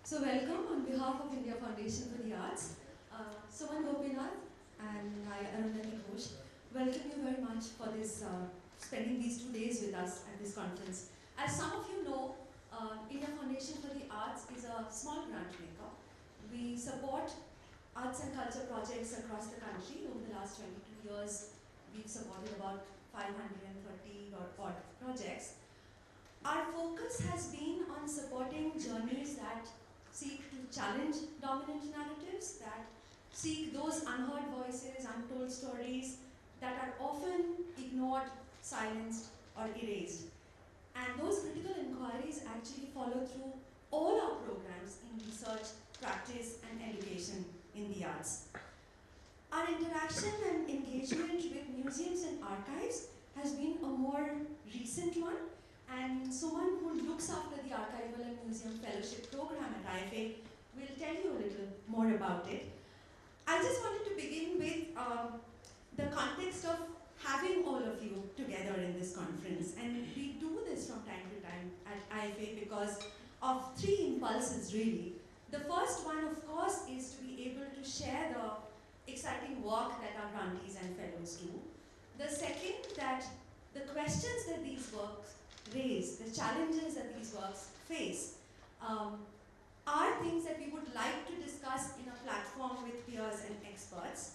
So welcome on behalf of India Foundation for the Arts, Suman Gopinath and I, Arundhati Ghosh, welcome you very much for this, spending these 2 days with us at this conference. As some of you know, India Foundation for the Arts is a small grant maker. We support arts and culture projects across the country. Over the last 22 years, we've supported about 530 or odd projects. Our focus has been on supporting journeys that seek to challenge dominant narratives, that seek those unheard voices, untold stories that are often ignored, silenced, or erased. And those critical inquiries actually follow through all our programs in research, practice, and education in the arts. Our interaction and engagement with museums and archives has been a more recent one, and Suman, who looks after the Archival and Museum Fellowship program at IFA, will tell you a little more about it. I just wanted to begin with the context of having all of you together in this conference. And we do this from time to time at IFA because of three impulses, really. The first one, of course, is to be able to share the exciting work that our grantees and fellows do. The second, that the questions that these works raise, the challenges that these works face, are things that we would like to discuss in a platform with peers and experts.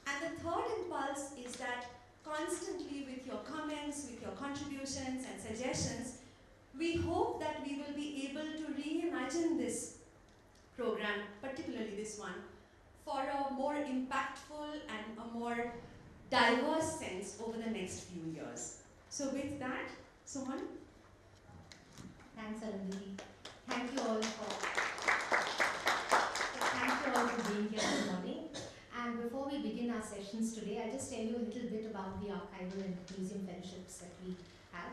And the third impulse is that constantly with your comments, with your contributions and suggestions, we hope that we will be able to reimagine this program, particularly this one, for a more impactful and a more diverse sense over the next few years. So with that, Suman. Thanks, Arundhati. Thank you all for being here this morning. And before we begin our sessions today, I'll just tell you a little bit about the archival and museum fellowships that we have.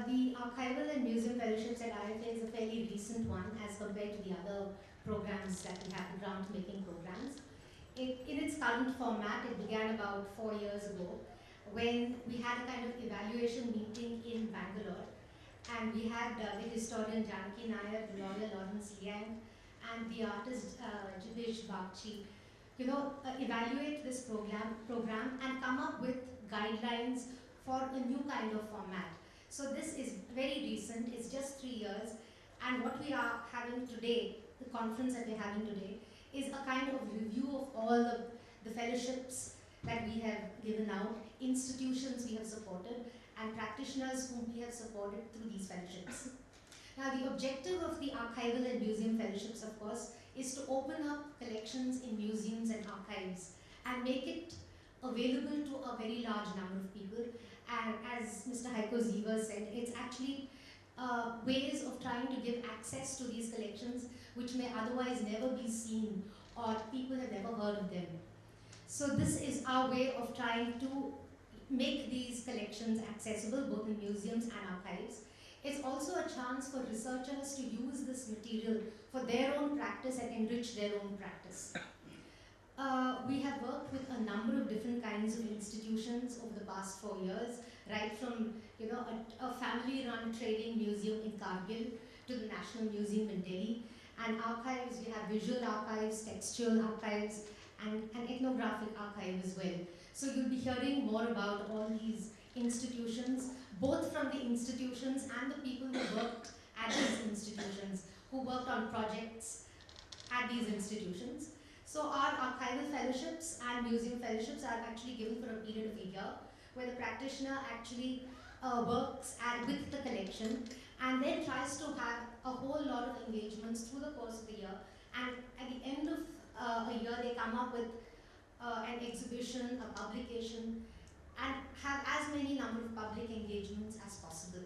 The archival and museum fellowships at IFA is a fairly recent one as compared to the other programs that we have, the grant-making programs. In its current format, it began about 4 years ago when we had a kind of evaluation meeting in Bangalore, and we had the historian Janaki Nair, the lawyer Lawrence Liang, and the artist Jidesh Bagchi, evaluate this program and come up with guidelines for a new kind of format. So this is very recent, it's just 3 years, and what we are having today, the conference that we're having today, is a kind of review of all the fellowships that we have given out, institutions we have supported, and practitioners whom we have supported through these fellowships. Now, the objective of the archival and museum fellowships, of course, is to open up collections in museums and archives and make it available to a very large number of people. And as Mr. Heiko Siever said, it's actually ways of trying to give access to these collections which may otherwise never be seen or people have never heard of them. So this is our way of trying to make these collections accessible both in museums and archives. It's also a chance for researchers to use this material for their own practice and enrich their own practice. We have worked with a number of different kinds of institutions over the past 4 years, right from a family-run trading museum in Kargil to the National Museum in Delhi. And archives, we have visual archives, textual archives, and an ethnographic archive as well. So you'll be hearing more about all these institutions, both from the institutions and the people who worked at these institutions, who worked on projects at these institutions. So our archival fellowships and museum fellowships are actually given for a period of a year, where the practitioner actually works with the collection and then tries to have a whole lot of engagements through the course of the year. And at the end of a year, they come up with an exhibition, a publication, and have as many number of public engagements as possible.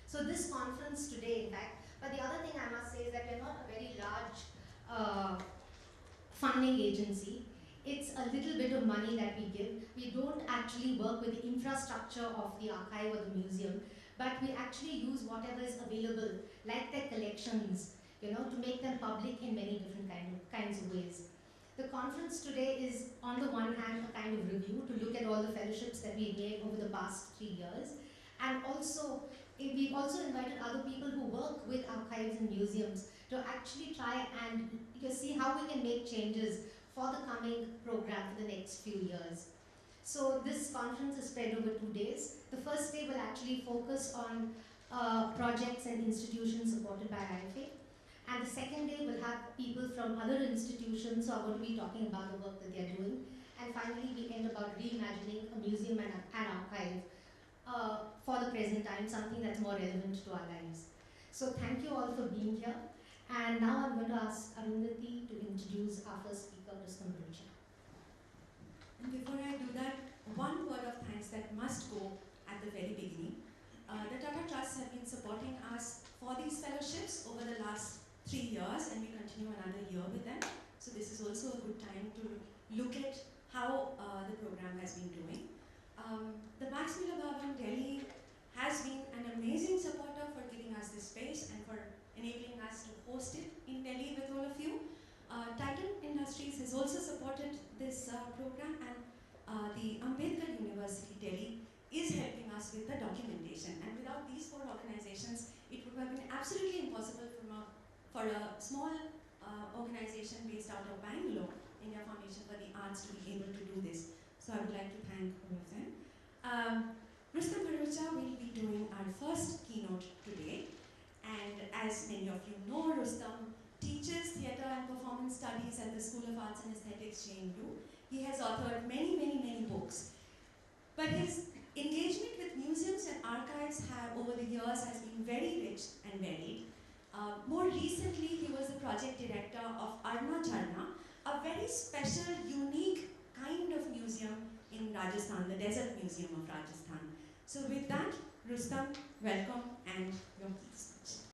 So this conference today, in fact, but the other thing I must say is that we're not a very large funding agency. It's a little bit of money that we give. We don't actually work with the infrastructure of the archive or the museum, but we actually use whatever is available, like their collections, to make them public in many different kinds of ways. The conference today is, on the one hand, a kind of review to look at all the fellowships that we made over the past 3 years, and also We've also invited other people who work with archives and museums to actually try and see how we can make changes for the coming program for the next few years. So this conference is spread over 2 days. The first day will actually focus on projects and institutions supported by IFA. And the second day will have people from other institutions who are going to be talking about the work that they are doing. And finally, we end about reimagining a museum and an archive for the present time, something that's more relevant to our lives. So thank you all for being here. And now I'm going to ask Arundhati to introduce our first speaker, Mr. Mueller. And before I do that, one word of thanks that must go at the very beginning. The Tata Trust have been supporting us for these fellowships over the last 3 years, and we continue another year with them. So this is also a good time to look at how the program has been doing. The Max Mueller Bhavan Delhi has been an amazing supporter for giving us this space and for enabling us to host it in Delhi with all of you. Titan Industries has also supported this program, and the Ambedkar University Delhi is helping us with the documentation. And without these 4 organizations, it would have been absolutely impossible for a small organization based out of Bangalore, India Foundation for the Arts, to be able to do this. So I would like to thank all of them. Rustam will be doing our first keynote today. And as many of you know, Rustam teaches theatre and performance studies at the School of Arts and Aesthetics, JNU. He has authored many, many, many books. But his engagement with museums and archives over the years has been very rich and varied. More recently, he was the project director of Arunhati, a very special, unique kind of museum in Rajasthan, the Desert Museum of Rajasthan. So with that, Rustam, welcome and